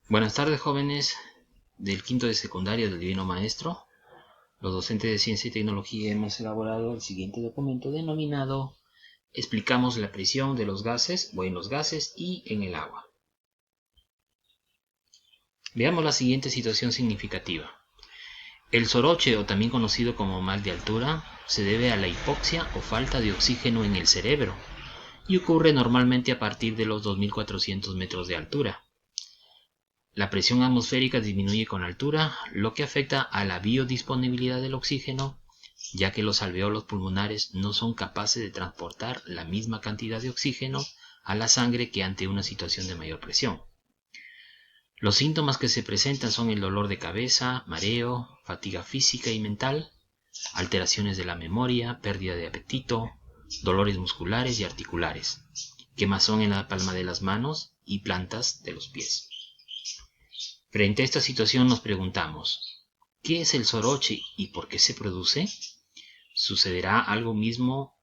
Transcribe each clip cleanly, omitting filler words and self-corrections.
Buenas tardes, jóvenes del quinto de secundaria del Divino Maestro. Los docentes de Ciencia y Tecnología hemos elaborado el siguiente documento denominado Explicamos la presión de los gases o en los gases y en el agua. Veamos la siguiente situación significativa. El soroche, o también conocido como mal de altura, se debe a la hipoxia o falta de oxígeno en el cerebro y ocurre normalmente a partir de los 2400 metros de altura. La presión atmosférica disminuye con altura, lo que afecta a la biodisponibilidad del oxígeno, ya que los alveolos pulmonares no son capaces de transportar la misma cantidad de oxígeno a la sangre que ante una situación de mayor presión. Los síntomas que se presentan son el dolor de cabeza, mareo, fatiga física y mental, alteraciones de la memoria, pérdida de apetito, dolores musculares y articulares, quemazón en la palma de las manos y plantas de los pies. Frente a esta situación nos preguntamos, ¿qué es el soroche y por qué se produce? ¿Sucederá algo mismo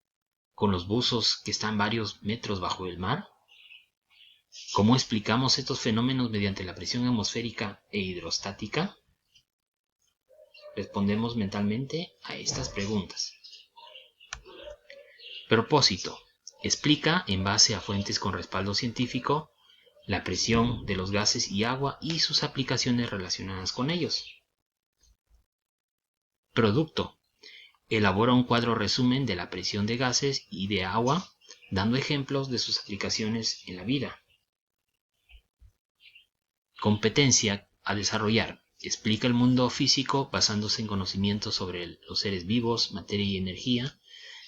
con los buzos que están varios metros bajo el mar? ¿Cómo explicamos estos fenómenos mediante la presión atmosférica e hidrostática? Respondemos mentalmente a estas preguntas. Propósito. Explica, en base a fuentes con respaldo científico, la presión de los gases y agua y sus aplicaciones relacionadas con ellos. Producto. Elabora un cuadro resumen de la presión de gases y de agua, dando ejemplos de sus aplicaciones en la vida. Competencia a desarrollar. Explica el mundo físico basándose en conocimientos sobre los seres vivos, materia y energía,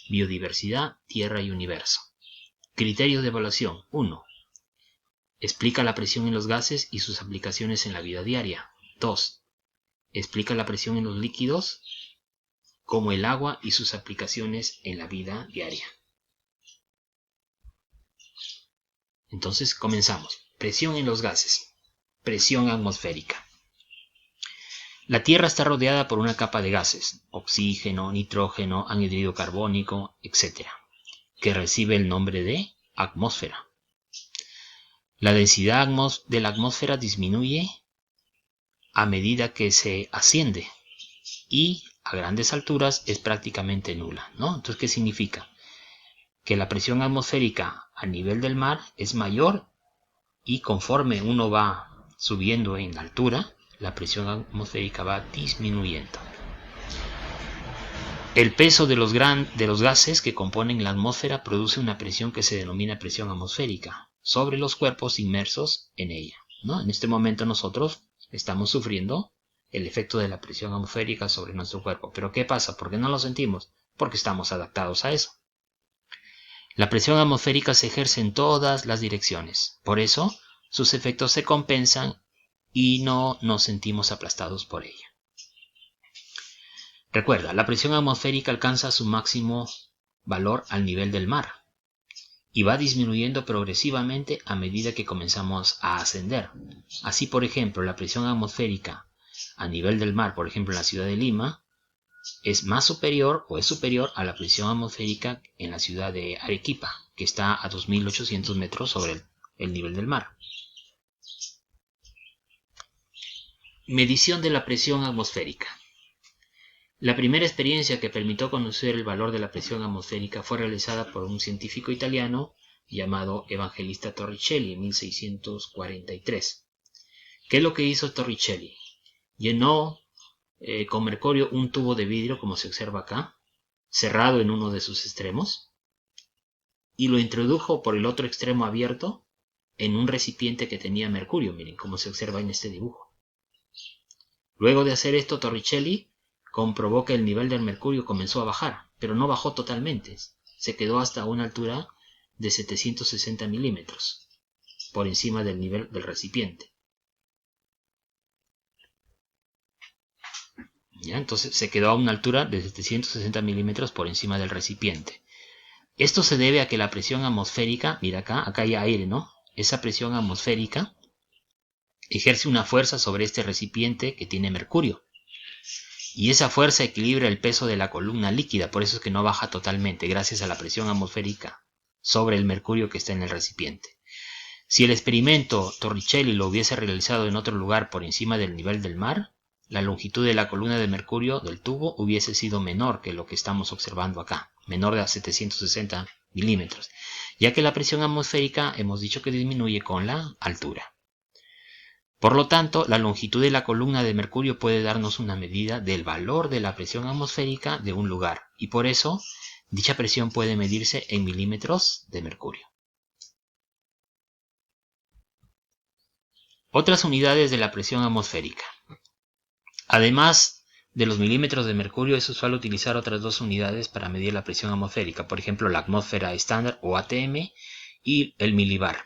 biodiversidad, tierra y universo. Criterios de evaluación. 1. Explica la presión en los gases y sus aplicaciones en la vida diaria. 2. Explica la presión en los líquidos, como el agua y sus aplicaciones en la vida diaria. Entonces comenzamos. Presión en los gases. Presión atmosférica. La Tierra está rodeada por una capa de gases, oxígeno, nitrógeno, anhídrido carbónico, etc., que recibe el nombre de atmósfera. La densidad de la atmósfera disminuye a medida que se asciende y a grandes alturas es prácticamente nula, ¿no? Entonces, ¿qué significa? Que la presión atmosférica a nivel del mar es mayor y conforme uno va subiendo en altura, la presión atmosférica va disminuyendo. El peso de los gases que componen la atmósfera produce una presión que se denomina presión atmosférica sobre los cuerpos inmersos en ella, ¿no? En este momento nosotros estamos sufriendo el efecto de la presión atmosférica sobre nuestro cuerpo. ¿Pero qué pasa? ¿Por qué no lo sentimos? Porque estamos adaptados a eso. La presión atmosférica se ejerce en todas las direcciones. Por eso, sus efectos se compensan y no nos sentimos aplastados por ella. Recuerda, la presión atmosférica alcanza su máximo valor al nivel del mar y va disminuyendo progresivamente a medida que comenzamos a ascender. Así, por ejemplo, la presión atmosférica a nivel del mar, por ejemplo en la ciudad de Lima, es más superior o es superior a la presión atmosférica en la ciudad de Arequipa, que está a 2800 metros sobre el nivel del mar. Medición de la presión atmosférica. La primera experiencia que permitió conocer el valor de la presión atmosférica fue realizada por un científico italiano llamado Evangelista Torricelli en 1643. ¿Qué es lo que hizo Torricelli? Llenó con mercurio un tubo de vidrio, como se observa acá, cerrado en uno de sus extremos, y lo introdujo por el otro extremo abierto en un recipiente que tenía mercurio, miren, como se observa en este dibujo. Luego de hacer esto, Torricelli comprobó que el nivel del mercurio comenzó a bajar, pero no bajó totalmente, se quedó hasta una altura de 760 milímetros, por encima del nivel del recipiente. ¿Ya? Entonces se quedó a una altura de 760 milímetros por encima del recipiente. Esto se debe a que la presión atmosférica, mira acá hay aire, ¿no? Esa presión atmosférica ejerce una fuerza sobre este recipiente que tiene mercurio. Y esa fuerza equilibra el peso de la columna líquida, por eso es que no baja totalmente, gracias a la presión atmosférica sobre el mercurio que está en el recipiente. Si el experimento Torricelli lo hubiese realizado en otro lugar por encima del nivel del mar, la longitud de la columna de mercurio del tubo hubiese sido menor que lo que estamos observando acá, menor de a 760 milímetros, ya que la presión atmosférica hemos dicho que disminuye con la altura. Por lo tanto, la longitud de la columna de mercurio puede darnos una medida del valor de la presión atmosférica de un lugar, y por eso dicha presión puede medirse en milímetros de mercurio. Otras unidades de la presión atmosférica. Además de los milímetros de mercurio, es usual utilizar otras dos unidades para medir la presión atmosférica, por ejemplo la atmósfera estándar o ATM y el milibar.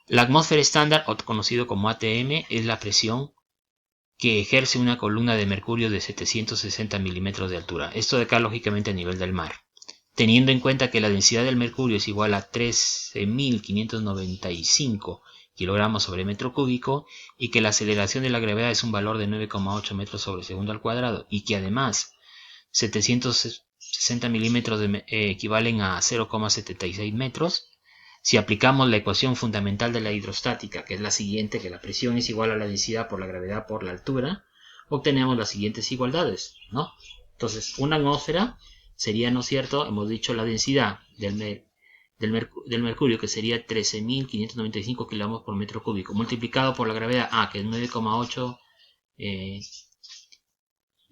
La atmósfera estándar, o conocido como ATM, es la presión que ejerce una columna de mercurio de 760 milímetros de altura. Esto de acá lógicamente a nivel del mar. Teniendo en cuenta que la densidad del mercurio es igual a 13.595 kilogramos sobre metro cúbico y que la aceleración de la gravedad es un valor de 9,8 metros sobre segundo al cuadrado y que además 760 milímetros equivalen a 0,76 metros, si aplicamos la ecuación fundamental de la hidrostática, que es la siguiente, que la presión es igual a la densidad por la gravedad por la altura, obtenemos las siguientes igualdades, ¿no? Entonces, una atmósfera sería, ¿no es cierto?, hemos dicho la densidad del mercurio, que sería 13.595 kilogramos por metro cúbico, multiplicado por la gravedad A, que es 9,8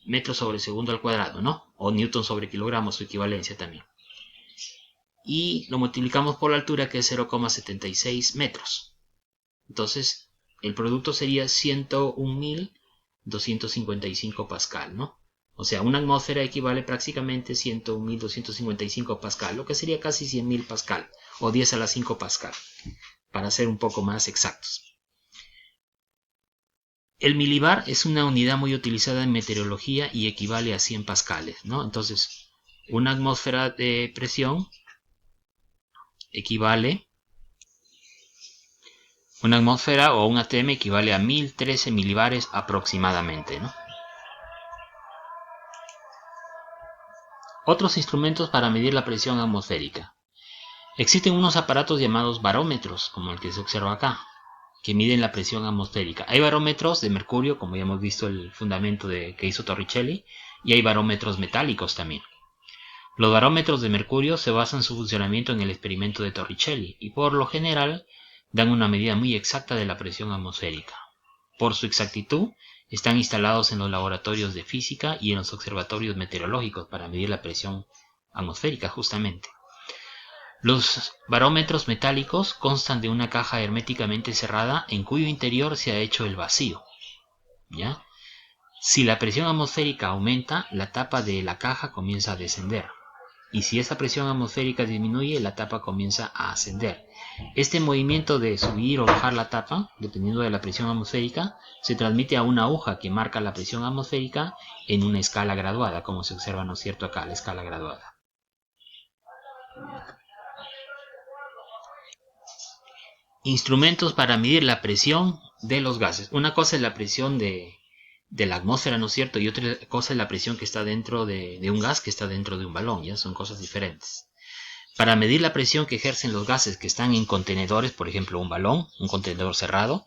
metros sobre segundo al cuadrado, ¿no? O newton sobre kilogramos, su equivalencia también. Y lo multiplicamos por la altura, que es 0,76 metros. Entonces, el producto sería 101.255 pascal, ¿no? O sea, una atmósfera equivale prácticamente a 101.255 pascal, lo que sería casi 100.000 pascal, o 10 a la 5 pascal, para ser un poco más exactos. El milibar es una unidad muy utilizada en meteorología y equivale a 100 pascales, ¿no? Entonces, una atmósfera de presión equivale, una atmósfera o un ATM equivale a 1013 milibares aproximadamente, ¿no? Otros instrumentos para medir la presión atmosférica. Existen unos aparatos llamados barómetros, como el que se observa acá, que miden la presión atmosférica. Hay barómetros de mercurio, como ya hemos visto el fundamento que hizo Torricelli, y hay barómetros metálicos también. Los barómetros de mercurio se basan su funcionamiento en el experimento de Torricelli y por lo general dan una medida muy exacta de la presión atmosférica. Por su exactitud, están instalados en los laboratorios de física y en los observatorios meteorológicos para medir la presión atmosférica justamente. Los barómetros metálicos constan de una caja herméticamente cerrada en cuyo interior se ha hecho el vacío, ¿ya? Si la presión atmosférica aumenta, la tapa de la caja comienza a descender. Y si esa presión atmosférica disminuye, la tapa comienza a ascender. Este movimiento de subir o bajar la tapa, dependiendo de la presión atmosférica, se transmite a una aguja que marca la presión atmosférica en una escala graduada, como se observa, ¿no es cierto?, acá, la escala graduada. Instrumentos para medir la presión de los gases. Una cosa es la presión de la atmósfera, ¿no es cierto? Y otra cosa es la presión que está dentro de un gas que está dentro de un balón, ¿ya? Son cosas diferentes. Para medir la presión que ejercen los gases que están en contenedores, por ejemplo un balón, un contenedor cerrado,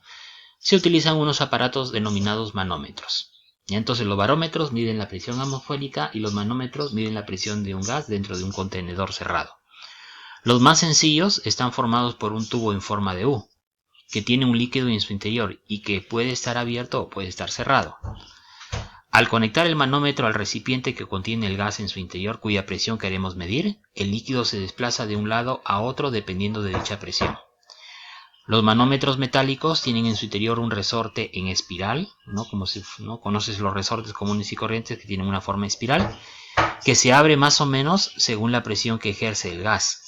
se utilizan unos aparatos denominados manómetros. ¿Ya? Entonces los barómetros miden la presión atmosférica y los manómetros miden la presión de un gas dentro de un contenedor cerrado. Los más sencillos están formados por un tubo en forma de U, que tiene un líquido en su interior y que puede estar abierto o puede estar cerrado. Al conectar el manómetro al recipiente que contiene el gas en su interior cuya presión queremos medir, el líquido se desplaza de un lado a otro dependiendo de dicha presión. Los manómetros metálicos tienen en su interior un resorte en espiral, ¿no? Como si no conoces los resortes comunes y corrientes que tienen una forma espiral, que se abre más o menos según la presión que ejerce el gas.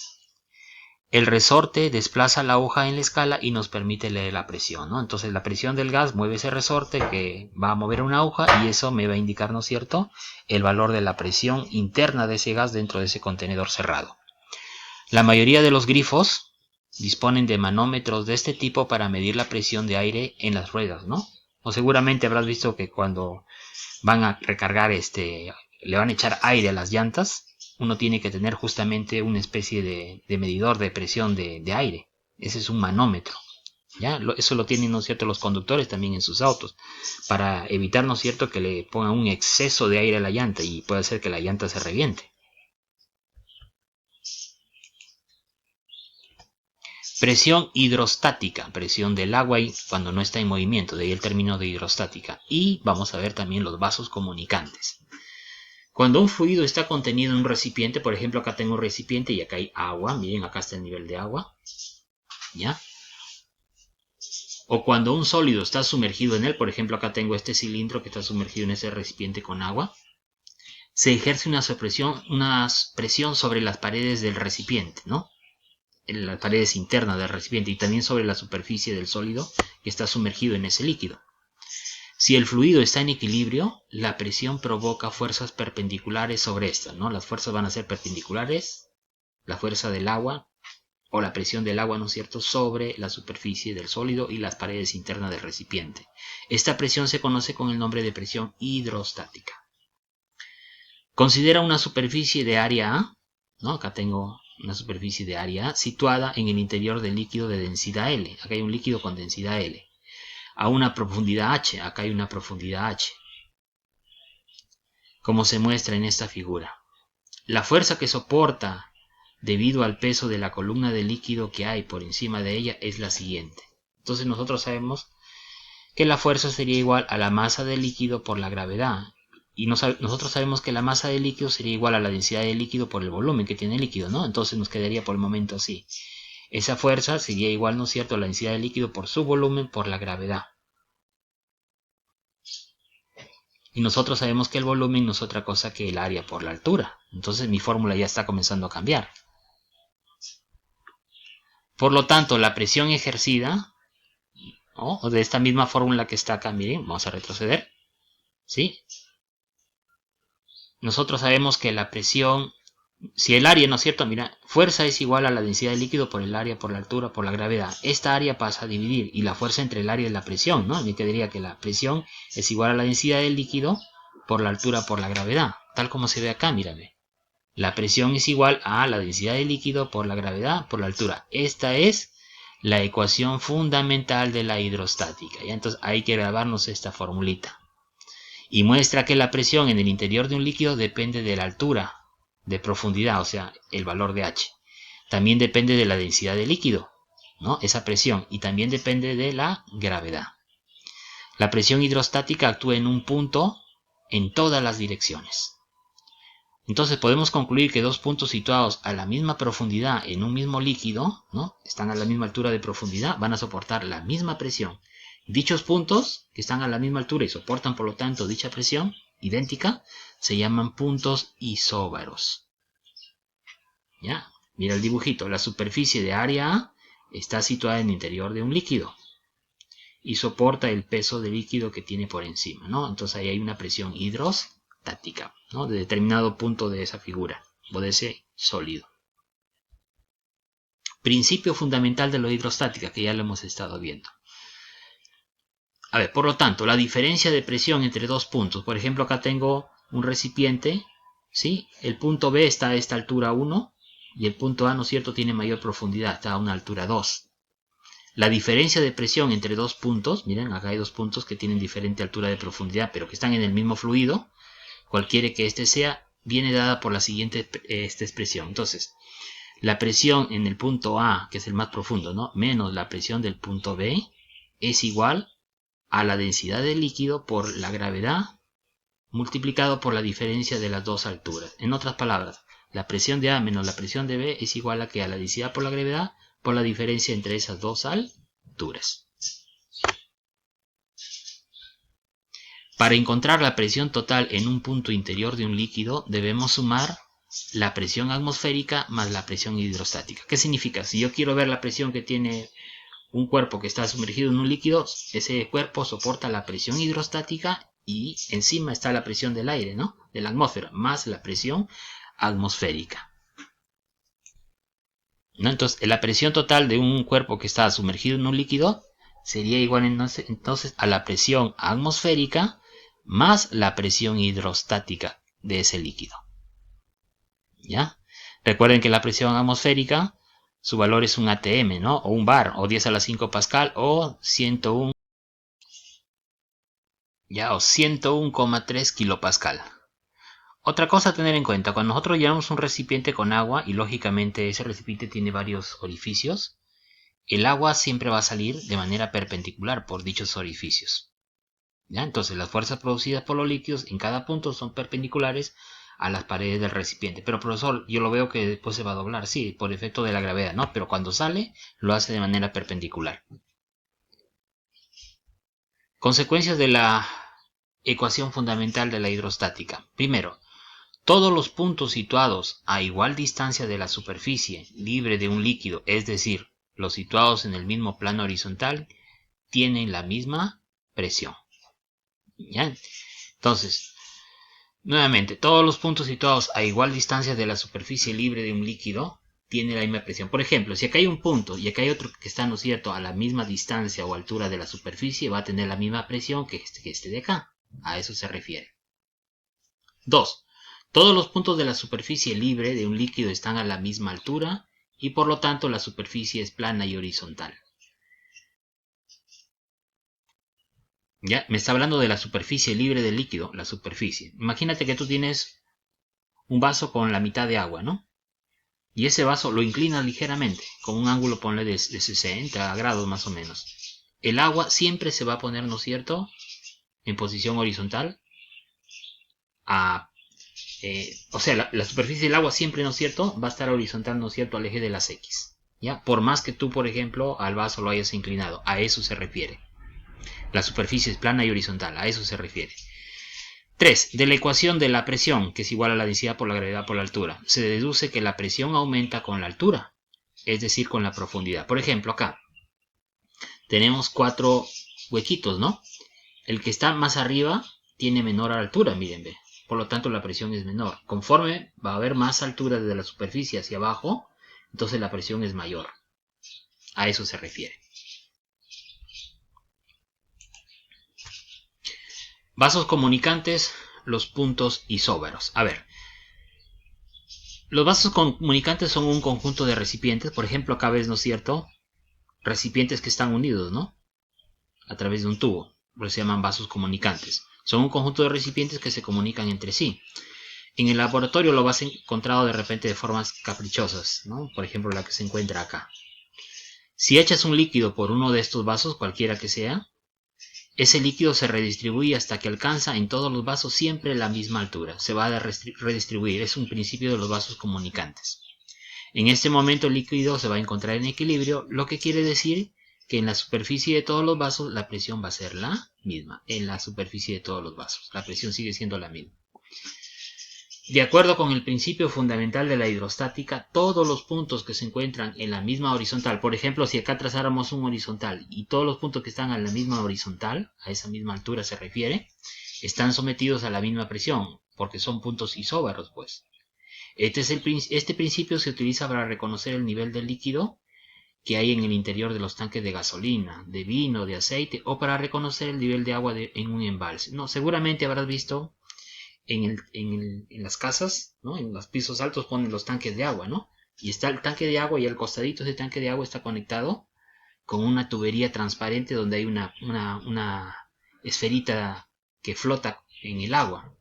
El resorte desplaza la aguja en la escala y nos permite leer la presión, ¿no? Entonces la presión del gas mueve ese resorte que va a mover una aguja y eso me va a indicar, ¿no es cierto?, el valor de la presión interna de ese gas dentro de ese contenedor cerrado. La mayoría de los grifos disponen de manómetros de este tipo para medir la presión de aire en las ruedas, ¿no? O seguramente habrás visto que cuando van a recargar le van a echar aire a las llantas, uno tiene que tener justamente una especie de medidor de presión de aire Ese es un manómetro. ¿Ya? Eso lo tienen, ¿no es cierto?, los conductores también en sus autos, para evitar, ¿no es cierto?, que le pongan un exceso de aire a la llanta y puede hacer que la llanta se reviente. Presión hidrostática, presión del agua cuando no está en movimiento, de ahí el término de hidrostática. Y vamos a ver también los vasos comunicantes. Cuando un fluido está contenido en un recipiente, por ejemplo, acá tengo un recipiente y acá hay agua, miren, acá está el nivel de agua, ¿ya? O cuando un sólido está sumergido en él, por ejemplo, acá tengo este cilindro que está sumergido en ese recipiente con agua, se ejerce una presión sobre las paredes del recipiente, ¿no? En las paredes internas del recipiente y también sobre la superficie del sólido que está sumergido en ese líquido. Si el fluido está en equilibrio, la presión provoca fuerzas perpendiculares sobre esta, ¿no? Las fuerzas van a ser perpendiculares, la fuerza del agua o la presión del agua, ¿no es cierto?, sobre la superficie del sólido y las paredes internas del recipiente. Esta presión se conoce con el nombre de presión hidrostática. Considera una superficie de área A, ¿no? Acá tengo una superficie de área A situada en el interior del líquido de densidad L. Acá hay un líquido con densidad L. A una profundidad H, acá hay una profundidad H, como se muestra en esta figura. La fuerza que soporta debido al peso de la columna de líquido que hay por encima de ella es la siguiente. Entonces nosotros sabemos que la fuerza sería igual a la masa del líquido por la gravedad. Y nosotros sabemos que la masa del líquido sería igual a la densidad del líquido por el volumen que tiene el líquido, ¿no? Entonces nos quedaría por el momento así. Esa fuerza sería igual, ¿no es cierto?, a la densidad del líquido por su volumen por la gravedad. Y nosotros sabemos que el volumen no es otra cosa que el área por la altura. Entonces mi fórmula ya está comenzando a cambiar. Por lo tanto, la presión ejercida, ¿no?, o de esta misma fórmula que está acá, miren, vamos a retroceder, ¿sí? Nosotros sabemos que la presión, si el área, ¿no es cierto?, mira, fuerza es igual a la densidad del líquido por el área, por la altura, por la gravedad. Esta área pasa a dividir y la fuerza entre el área y la presión, ¿no? Me quedaría que la presión es igual a la densidad del líquido por la altura, por la gravedad. Tal como se ve acá, mírame. La presión es igual a la densidad del líquido por la gravedad, por la altura. Esta es la ecuación fundamental de la hidrostática. ¿Ya? Entonces hay que grabarnos esta formulita. Y muestra que la presión en el interior de un líquido depende de la altura, de profundidad, o sea, el valor de H. También depende de la densidad del líquido, ¿no? Esa presión. Y también depende de la gravedad. La presión hidrostática actúa en un punto en todas las direcciones. Entonces podemos concluir que dos puntos situados a la misma profundidad en un mismo líquido, ¿no?, están a la misma altura de profundidad, van a soportar la misma presión. Dichos puntos, que están a la misma altura y soportan por lo tanto dicha presión idéntica, se llaman puntos isóbaros. ¿Ya? Mira el dibujito, la superficie de área A está situada en el interior de un líquido y soporta el peso del líquido que tiene por encima, ¿no? Entonces ahí hay una presión hidrostática, ¿no?, de determinado punto de esa figura o de ese sólido. Principio fundamental de la hidrostática, que ya lo hemos estado viendo. A ver, por lo tanto, la diferencia de presión entre dos puntos, por ejemplo, acá tengo un recipiente, ¿sí? El punto B está a esta altura 1 y el punto A, ¿no es cierto?, tiene mayor profundidad, está a una altura 2. La diferencia de presión entre dos puntos, miren, acá hay dos puntos que tienen diferente altura de profundidad, pero que están en el mismo fluido, cualquiera que este sea, viene dada por la siguiente expresión. Entonces, la presión en el punto A, que es el más profundo, ¿no?, menos la presión del punto B, es igual a la densidad del líquido por la gravedad multiplicado por la diferencia de las dos alturas. En otras palabras, la presión de A menos la presión de B es igual a que a la densidad por la gravedad por la diferencia entre esas dos alturas. Para encontrar la presión total en un punto interior de un líquido, debemos sumar la presión atmosférica más la presión hidrostática. ¿Qué significa? Si yo quiero ver la presión que tiene un cuerpo que está sumergido en un líquido, ese cuerpo soporta la presión hidrostática y encima está la presión del aire, ¿no?, de la atmósfera, más la presión atmosférica, ¿no? Entonces, la presión total de un cuerpo que está sumergido en un líquido sería igual entonces a la presión atmosférica más la presión hidrostática de ese líquido. ¿Ya? Recuerden que la presión atmosférica su valor es un atm, ¿no? O un bar, o 10 a la 5 pascal, o 101, ya, o 101,3 kilopascal. Otra cosa a tener en cuenta, cuando nosotros llenamos un recipiente con agua, y lógicamente ese recipiente tiene varios orificios, el agua siempre va a salir de manera perpendicular por dichos orificios. ¿Ya? Entonces las fuerzas producidas por los líquidos en cada punto son perpendiculares a las paredes del recipiente. Pero profesor, yo lo veo que después se va a doblar, sí, por efecto de la gravedad, ¿no? Pero cuando sale, lo hace de manera perpendicular. Consecuencias de la ecuación fundamental de la hidrostática. Primero, todos los puntos situados a igual distancia de la superficie libre de un líquido, es decir, los situados en el mismo plano horizontal, tienen la misma presión. ¿Ya? Entonces, nuevamente, todos los puntos situados a igual distancia de la superficie libre de un líquido tienen la misma presión. Por ejemplo, si acá hay un punto y acá hay otro que está, ¿no es cierto?, a la misma distancia o altura de la superficie, va a tener la misma presión que este de acá. A eso se refiere. 2. Todos los puntos de la superficie libre de un líquido están a la misma altura y por lo tanto la superficie es plana y horizontal. Ya, me está hablando de la superficie libre del líquido, la superficie. Imagínate que tú tienes un vaso con la mitad de agua, ¿no? Y ese vaso lo inclinas ligeramente, con un ángulo, ponle de 60 grados más o menos. El agua siempre se va a poner, ¿no es cierto?, en posición horizontal. O sea, la superficie del agua siempre, ¿no es cierto?, va a estar horizontal, ¿no es cierto?, al eje de las X. ¿Ya? Por más que tú, por ejemplo, al vaso lo hayas inclinado. A eso se refiere. La superficie es plana y horizontal. A eso se refiere. 3. De la ecuación de la presión, que es igual a la densidad por la gravedad por la altura, se deduce que la presión aumenta con la altura, es decir, con la profundidad. Por ejemplo, acá tenemos 4 huequitos, ¿no? El que está más arriba tiene menor altura, miren, ve. Por lo tanto, la presión es menor. Conforme va a haber más altura desde la superficie hacia abajo, entonces la presión es mayor. A eso se refiere. Vasos comunicantes, los puntos isóbaros. A ver, los vasos comunicantes son un conjunto de recipientes. Por ejemplo, acá ves, ¿no es cierto?, recipientes que están unidos, ¿no?, a través de un tubo. Por eso se llaman vasos comunicantes. Son un conjunto de recipientes que se comunican entre sí. En el laboratorio lo vas encontrado de repente de formas caprichosas, ¿no? Por ejemplo, la que se encuentra acá. Si echas un líquido por uno de estos vasos, cualquiera que sea, ese líquido se redistribuye hasta que alcanza en todos los vasos siempre la misma altura. Se va a redistribuir. Es un principio de los vasos comunicantes. En este momento el líquido se va a encontrar en equilibrio, lo que quiere decir que en la superficie de todos los vasos la presión va a ser la misma. En la superficie de todos los vasos la presión sigue siendo la misma. De acuerdo con el principio fundamental de la hidrostática, todos los puntos que se encuentran en la misma horizontal, por ejemplo, si acá trazáramos un horizontal y todos los puntos que están a la misma horizontal, a esa misma altura se refiere, están sometidos a la misma presión, porque son puntos isóbaros, pues. Este principio se utiliza para reconocer el nivel del líquido que hay en el interior de los tanques de gasolina, de vino, de aceite, o para reconocer el nivel de agua en un embalse. No, seguramente habrás visto en las casas, ¿no?, en los pisos altos ponen los tanques de agua, ¿no? Y está el tanque de agua y al costadito de ese tanque de agua está conectado con una tubería transparente donde hay una esferita que flota en el agua,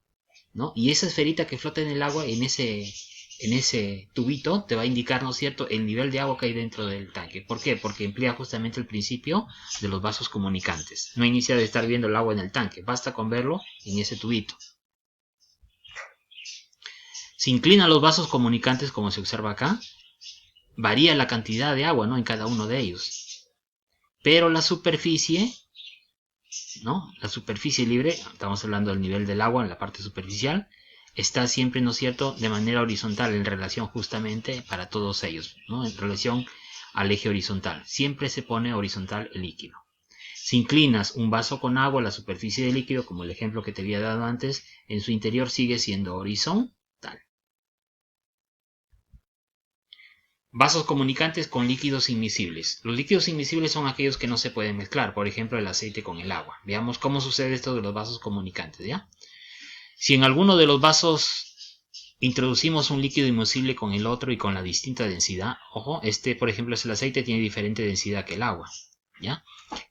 ¿no? Y esa esferita que flota en el agua, en ese tubito, te va a indicar, ¿no es cierto?, el nivel de agua que hay dentro del tanque. ¿Por qué? Porque emplea justamente el principio de los vasos comunicantes. No inicia de estar viendo el agua en el tanque, basta con verlo en ese tubito. Se inclinan los vasos comunicantes como se observa acá. Varía la cantidad de agua, ¿no?, en cada uno de ellos. Pero la superficie, ¿no?, la superficie libre, estamos hablando del nivel del agua en la parte superficial, está siempre, ¿no es cierto?, de manera horizontal en relación justamente para todos ellos, ¿no?, en relación al eje horizontal. Siempre se pone horizontal el líquido. Si inclinas un vaso con agua, la superficie del líquido, como el ejemplo que te había dado antes, en su interior sigue siendo horizontal. Vasos comunicantes con líquidos inmiscibles. Los líquidos inmiscibles son aquellos que no se pueden mezclar, por ejemplo el aceite con el agua. Veamos cómo sucede esto de los vasos comunicantes, ¿ya? Si en alguno de los vasos introducimos un líquido inmosible con el otro y con la distinta densidad. Ojo, por ejemplo es el aceite, tiene diferente densidad que el agua, ¿ya?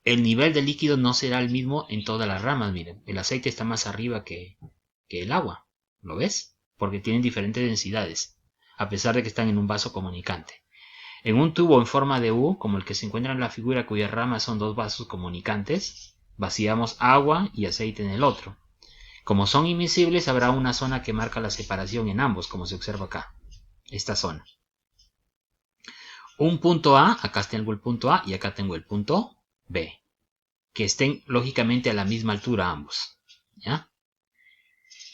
El nivel del líquido no será el mismo en todas las ramas. Miren, el aceite está más arriba que el agua, ¿lo ves? Porque tienen diferentes densidades, a pesar de que están en un vaso comunicante. En un tubo en forma de U, como el que se encuentra en la figura cuyas ramas son dos vasos comunicantes, vaciamos agua y aceite en el otro. Como son inmiscibles, habrá una zona que marca la separación en ambos, como se observa acá, esta zona. Un punto A, acá tengo el punto A y acá tengo el punto B, que estén lógicamente a la misma altura ambos, ¿ya?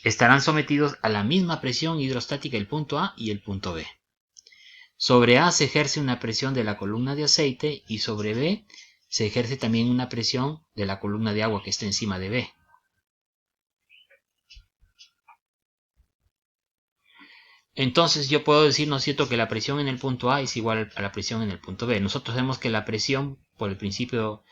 Estarán sometidos a la misma presión hidrostática el punto A y el punto B. Sobre A se ejerce una presión de la columna de aceite y sobre B se ejerce también una presión de la columna de agua que está encima de B. Entonces yo puedo decir, ¿no es cierto?, que la presión en el punto A es igual a la presión en el punto B. Nosotros sabemos que la presión, por el principio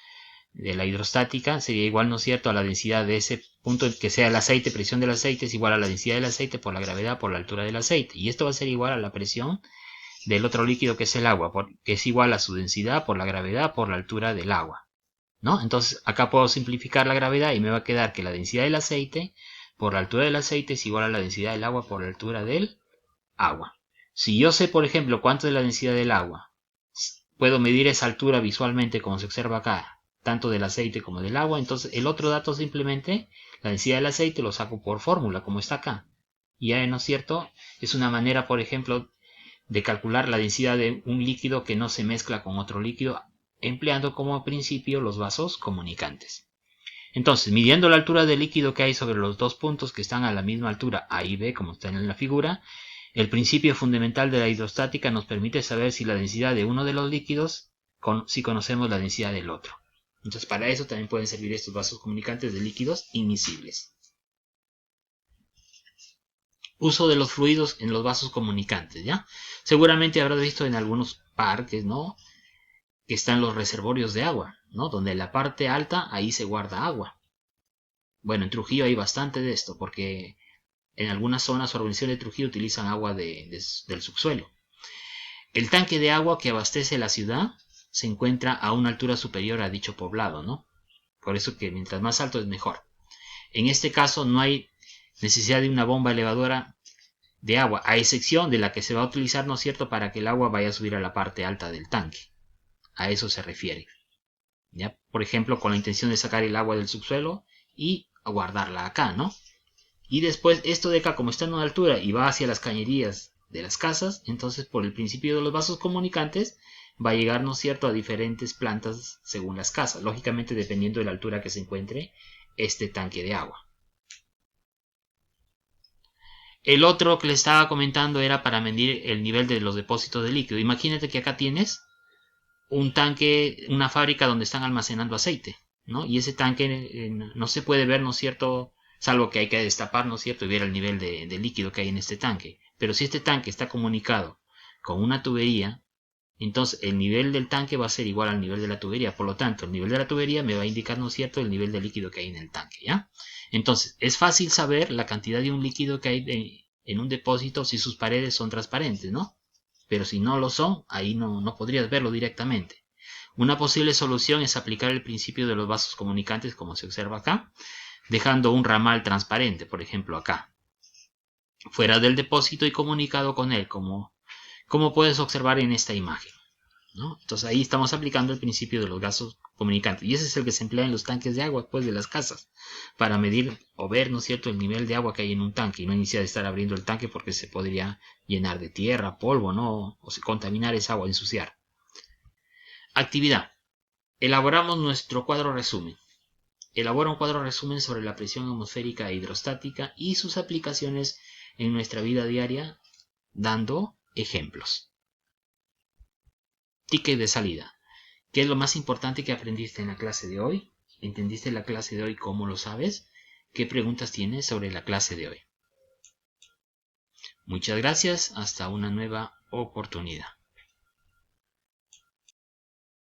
de la hidrostática, sería igual, ¿no es cierto?, a la densidad de ese punto, que sea el aceite, presión del aceite es igual a la densidad del aceite por la gravedad por la altura del aceite. Y esto va a ser igual a la presión del otro líquido que es el agua, que es igual a su densidad por la gravedad por la altura del agua, ¿no? Entonces acá puedo simplificar la gravedad y me va a quedar que la densidad del aceite por la altura del aceite es igual a la densidad del agua por la altura del agua. Si yo sé, por ejemplo, cuánto es la densidad del agua, puedo medir esa altura visualmente como se observa acá, tanto del aceite como del agua. Entonces el otro dato simplemente, la densidad del aceite, lo saco por fórmula como está acá. Y ya, ¿no es cierto?, es una manera, por ejemplo, de calcular la densidad de un líquido que no se mezcla con otro líquido, empleando como principio los vasos comunicantes. Entonces, midiendo la altura del líquido que hay sobre los dos puntos que están a la misma altura A y B, como está en la figura, el principio fundamental de la hidrostática nos permite saber si la densidad de uno de los líquidos, si conocemos la densidad del otro. Entonces, para eso también pueden servir estos vasos comunicantes de líquidos inmiscibles. Uso de los fluidos en los vasos comunicantes, ¿ya? Seguramente habrás visto en algunos parques, ¿no?, que están los reservorios de agua, ¿no?, donde en la parte alta ahí se guarda agua. Bueno, en Trujillo hay bastante de esto, porque en algunas zonas o organizaciones de Trujillo utilizan agua del subsuelo. El tanque de agua que abastece la ciudad se encuentra a una altura superior a dicho poblado, ¿no? Por eso que mientras más alto es mejor. En este caso no hay necesidad de una bomba elevadora de agua, a excepción de la que se va a utilizar, ¿no es cierto?, para que el agua vaya a subir a la parte alta del tanque. A eso se refiere, ¿ya? Por ejemplo, con la intención de sacar el agua del subsuelo y guardarla acá, ¿no? Y después esto de acá, como está en una altura y va hacia las cañerías de las casas, entonces por el principio de los vasos comunicantes va a llegar, ¿no es cierto?, a diferentes plantas según las casas, lógicamente dependiendo de la altura que se encuentre este tanque de agua. El otro que le estaba comentando era para medir el nivel de los depósitos de líquido. Imagínate que acá tienes un tanque, una fábrica donde están almacenando aceite, ¿no? Y ese tanque no se puede ver, ¿no es cierto?, salvo que hay que destapar, ¿no es cierto?, y ver el nivel de líquido que hay en este tanque. Pero si este tanque está comunicado con una tubería, entonces el nivel del tanque va a ser igual al nivel de la tubería. Por lo tanto, el nivel de la tubería me va a indicar, ¿no es cierto?, el nivel de líquido que hay en el tanque, ¿ya? Entonces, es fácil saber la cantidad de un líquido que hay en un depósito si sus paredes son transparentes, ¿no? Pero si no lo son, ahí no podrías verlo directamente. Una posible solución es aplicar el principio de los vasos comunicantes, como se observa acá, dejando un ramal transparente, por ejemplo acá, fuera del depósito y comunicado con él, como puedes observar en esta imagen, ¿no? Entonces ahí estamos aplicando el principio de los vasos comunicantes, y ese es el que se emplea en los tanques de agua, pues, de las casas, para medir o ver, ¿no es cierto?, el nivel de agua que hay en un tanque, y no iniciar de estar abriendo el tanque porque se podría llenar de tierra, polvo, ¿no?, o contaminar esa agua, ensuciar. Actividad. Elaboramos nuestro cuadro resumen. Elabora un cuadro resumen sobre la presión atmosférica e hidrostática y sus aplicaciones en nuestra vida diaria, dando ejemplos. Ticket de salida. ¿Qué es lo más importante que aprendiste en la clase de hoy? ¿Entendiste la clase de hoy? ¿Cómo lo sabes? ¿Qué preguntas tienes sobre la clase de hoy? Muchas gracias. Hasta una nueva oportunidad.